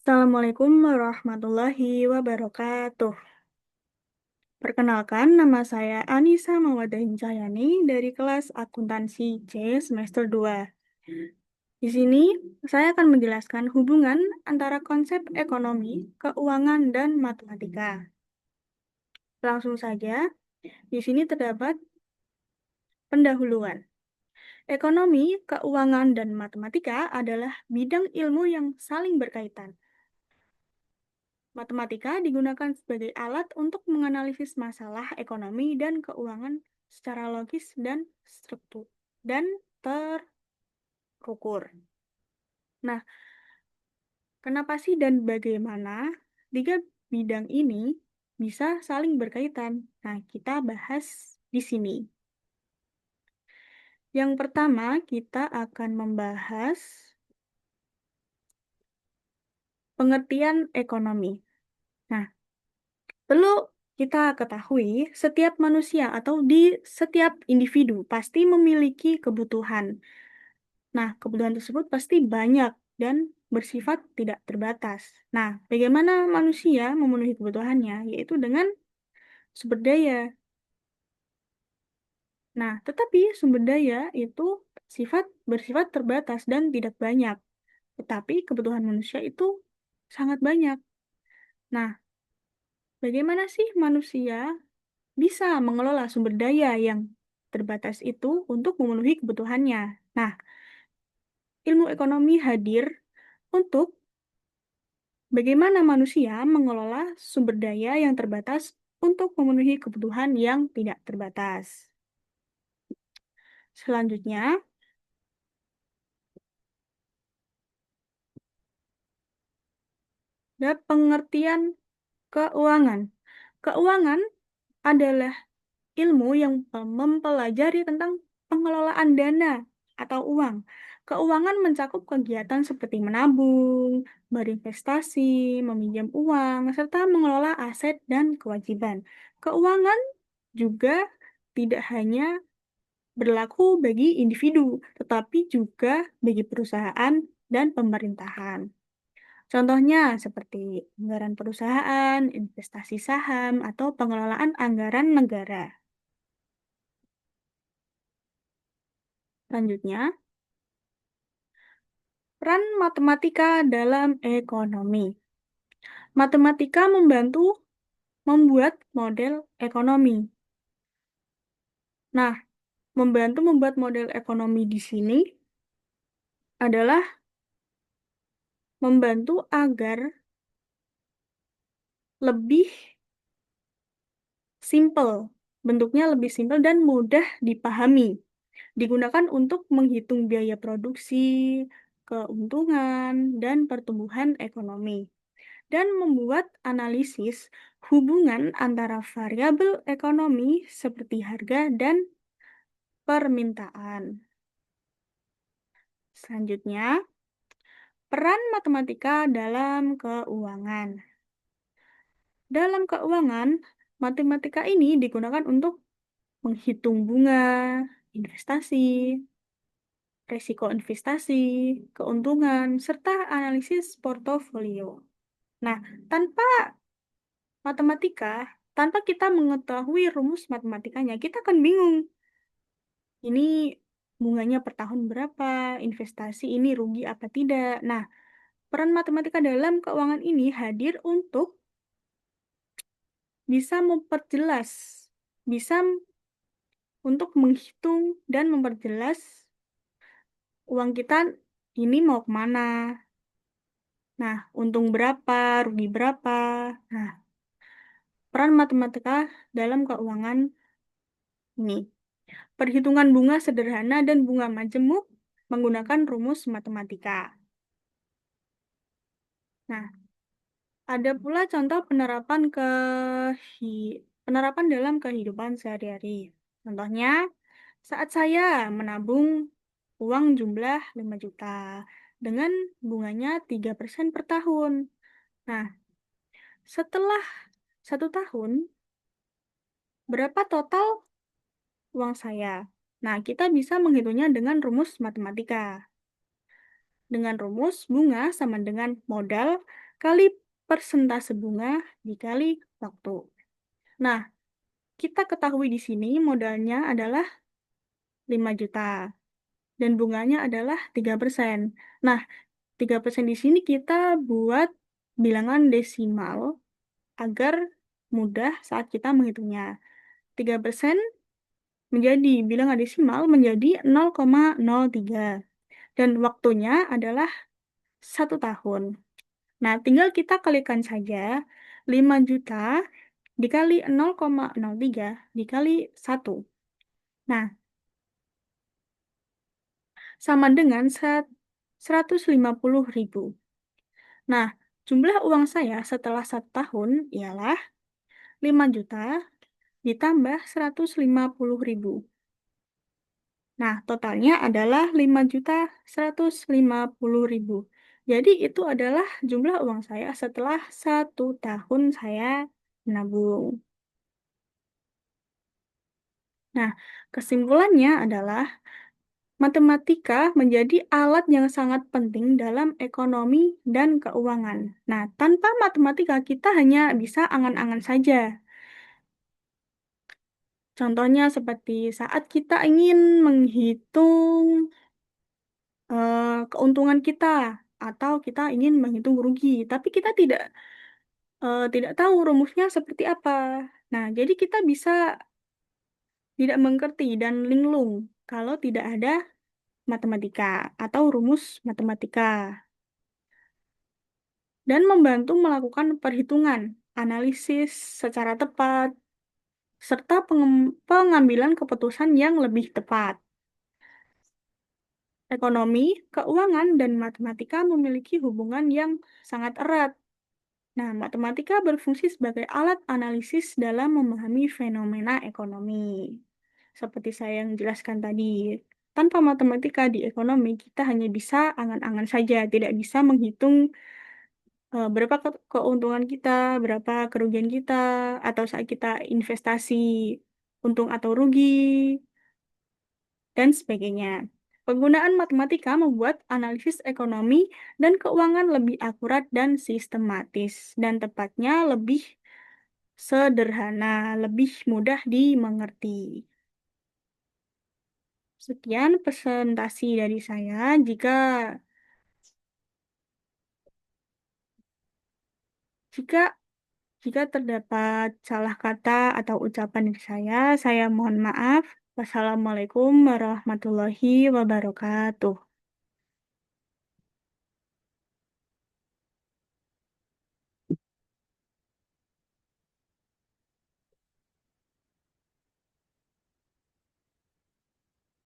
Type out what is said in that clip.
Assalamualaikum warahmatullahi wabarakatuh. Perkenalkan, nama saya Anissa Mawadahin Cahyani dari kelas Akuntansi C semester 2. Di sini, saya akan menjelaskan hubungan antara konsep ekonomi, keuangan, dan matematika. Langsung saja, di sini terdapat pendahuluan. Ekonomi, keuangan, dan matematika adalah bidang ilmu yang saling berkaitan. Matematika digunakan sebagai alat untuk menganalisis masalah ekonomi dan keuangan secara logis dan struktur dan terukur. Nah, kenapa sih dan bagaimana tiga bidang ini bisa saling berkaitan? Nah, kita bahas di sini. Yang pertama, kita akan membahas pengertian ekonomi. Nah, perlu kita ketahui, setiap manusia atau di setiap individu pasti memiliki kebutuhan. Nah, kebutuhan tersebut pasti banyak dan bersifat tidak terbatas. Nah, bagaimana manusia memenuhi kebutuhannya? Yaitu dengan sumber daya. Nah, tetapi sumber daya itu bersifat terbatas dan tidak banyak. Tetapi kebutuhan manusia itu sangat banyak. Nah, bagaimana sih manusia bisa mengelola sumber daya yang terbatas itu untuk memenuhi kebutuhannya? Nah, ilmu ekonomi hadir untuk bagaimana manusia mengelola sumber daya yang terbatas untuk memenuhi kebutuhan yang tidak terbatas. Selanjutnya, ada pengertian keuangan. Keuangan adalah ilmu yang mempelajari tentang pengelolaan dana atau uang. Keuangan mencakup kegiatan seperti menabung, berinvestasi, meminjam uang, serta mengelola aset dan kewajiban. Keuangan juga tidak hanya berlaku bagi individu, tetapi juga bagi perusahaan dan pemerintahan. Contohnya seperti anggaran perusahaan, investasi saham, atau pengelolaan anggaran negara. Selanjutnya, peran matematika dalam ekonomi. Matematika membantu membuat model ekonomi. Nah, membantu membuat model ekonomi di sini adalah membantu agar lebih simple, bentuknya lebih simpel dan mudah dipahami. Digunakan untuk menghitung biaya produksi, keuntungan, dan pertumbuhan ekonomi, dan membuat analisis hubungan antara variabel ekonomi seperti harga dan permintaan. Selanjutnya, peran matematika dalam keuangan. Dalam keuangan, matematika ini digunakan untuk menghitung bunga, investasi, risiko investasi, keuntungan, serta analisis portofolio. Nah, tanpa matematika, tanpa kita mengetahui rumus matematikanya, kita akan bingung. Ini bunganya per tahun berapa, investasi ini rugi apa tidak. Nah, peran matematika dalam keuangan ini hadir untuk bisa memperjelas, bisa untuk menghitung dan memperjelas uang kita ini mau kemana. Nah, untung berapa, rugi berapa. Nah, peran matematika dalam keuangan ini. Perhitungan bunga sederhana dan bunga majemuk menggunakan rumus matematika. Nah, ada pula contoh penerapan dalam kehidupan sehari-hari. Contohnya, saat saya menabung uang jumlah 5 juta dengan bunganya 3% per tahun. Nah, setelah 1 tahun, berapa total uang saya? Nah, kita bisa menghitungnya dengan rumus matematika. Dengan rumus bunga sama dengan modal kali persentase bunga dikali waktu. Nah, kita ketahui di sini modalnya adalah 5 juta dan bunganya adalah 3%. Nah, 3% di sini kita buat bilangan desimal agar mudah saat kita menghitungnya. 3% menjadi bilangan desimal menjadi 0,03 dan waktunya adalah 1 tahun. Nah, tinggal kita kalikan saja 5 juta dikali 0,03 dikali 1. Nah, sama dengan 150.000. Nah, jumlah uang saya setelah 1 tahun ialah 5 juta ditambah 150.000. Nah, totalnya adalah 5.150.000. Jadi itu adalah jumlah uang saya setelah 1 tahun saya menabung. Nah, kesimpulannya adalah matematika menjadi alat yang sangat penting dalam ekonomi dan keuangan. Nah, tanpa matematika kita hanya bisa angan-angan saja. Contohnya seperti saat kita ingin menghitung keuntungan kita atau kita ingin menghitung rugi, tapi kita tidak tahu rumusnya seperti apa. Nah, jadi kita bisa tidak mengerti dan linglung kalau tidak ada matematika atau rumus matematika dan membantu melakukan perhitungan, analisis secara tepat, serta pengambilan keputusan yang lebih tepat. Ekonomi, keuangan, dan matematika memiliki hubungan yang sangat erat. Nah, matematika berfungsi sebagai alat analisis dalam memahami fenomena ekonomi. Seperti saya yang jelaskan tadi, tanpa matematika di ekonomi, kita hanya bisa angan-angan saja, tidak bisa menghitung berapa keuntungan kita, berapa kerugian kita, atau saat kita investasi untung atau rugi, dan sebagainya. Penggunaan matematika membuat analisis ekonomi dan keuangan lebih akurat dan sistematis, dan tepatnya lebih sederhana, lebih mudah dimengerti. Sekian presentasi dari saya. Jika jika terdapat salah kata atau ucapan dari saya mohon maaf. Wassalamualaikum warahmatullahi wabarakatuh.